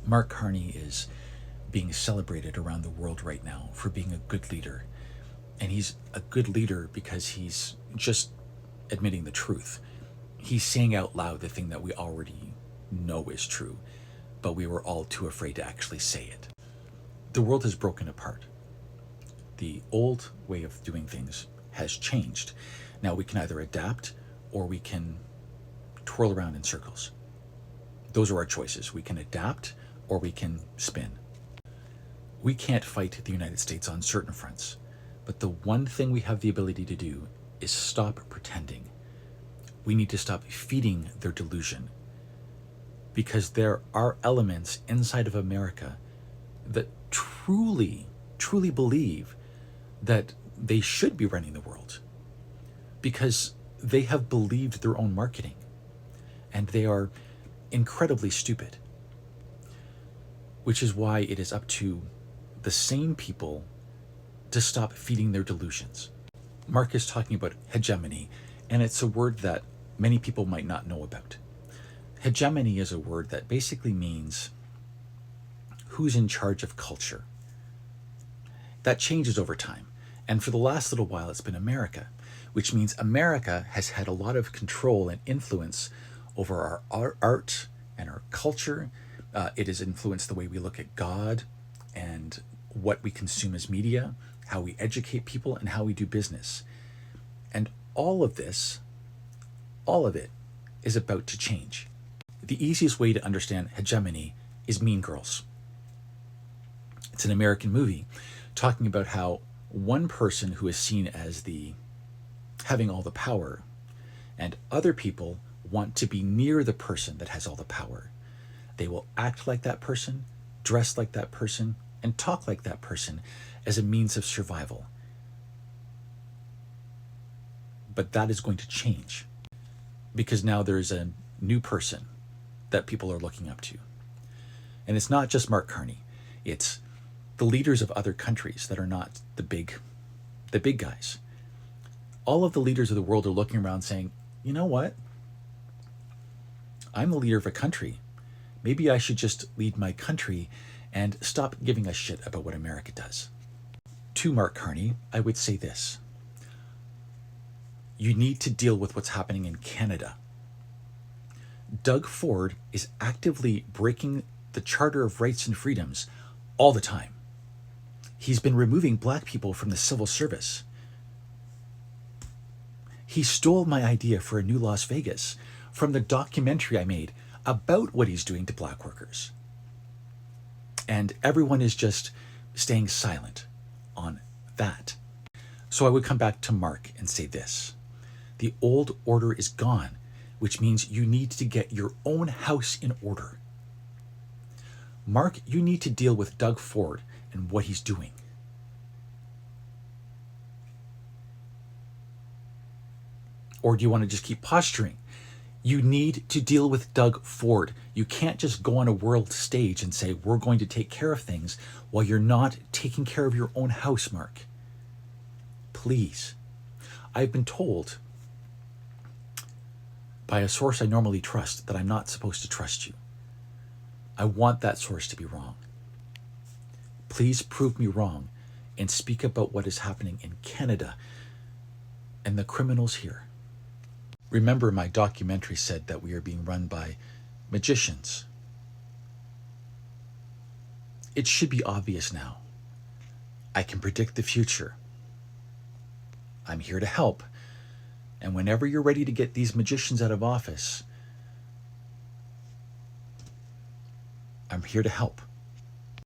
Mark Carney is being celebrated around the world right now for being a good leader. And he's a good leader because he's just admitting the truth. He's saying out loud the thing that we already know is true, but we were all too afraid to actually say it. The world has broken apart. The old way of doing things has changed. Now we can either adapt or we can twirl around in circles. Those are our choices. We can adapt or we can spin. We can't fight the United States on certain fronts, but the one thing we have the ability to do is stop pretending. We need to stop feeding their delusion, because there are elements inside of America that truly believe that they should be running the world, because they have believed their own marketing, and they are incredibly stupid, which is why it is up to the sane people to stop feeding their delusions. Mark is talking about hegemony, and it's a word that many people might not know about. Hegemony is a word that basically means who's in charge of culture. That changes over time, and for the last little while it's been America, which means America has had a lot of control and influence over our art and our culture. It has influenced the way we look at God and what we consume as media, how we educate people, and how we do business. And all of it is about to change. The easiest way to understand hegemony is Mean Girls. It's an American movie talking about how one person who is seen as having all the power, and other people want to be near the person that has all the power. They will act like that person, dress like that person, and talk like that person as a means of survival. But that is going to change, because now there's a new person that people are looking up to. And it's not just Mark Carney. It's the leaders of other countries that are not the big guys. All of the leaders of the world are looking around saying, you know what? I'm the leader of a country. Maybe I should just lead my country and stop giving a shit about what America does. To Mark Carney, I would say this. You need to deal with what's happening in Canada. Doug Ford is actively breaking the Charter of Rights and Freedoms all the time. He's been removing black people from the civil service. He stole my idea for a new Las Vegas from the documentary I made about what he's doing to black workers. And everyone is just staying silent on that. So I would come back to Mark and say this. The old order is gone, which means you need to get your own house in order. Mark, you need to deal with Doug Ford and what he's doing. Or do you want to just keep posturing? You need to deal with Doug Ford. You can't just go on a world stage and say, we're going to take care of things while you're not taking care of your own house, Mark. Please. I've been told by a source I normally trust that I'm not supposed to trust you. I want that source to be wrong. Please prove me wrong and speak about what is happening in Canada and the criminals here. Remember, my documentary said that we are being run by magicians. It should be obvious now. I can predict the future. I'm here to help. And whenever you're ready to get these magicians out of office, I'm here to help.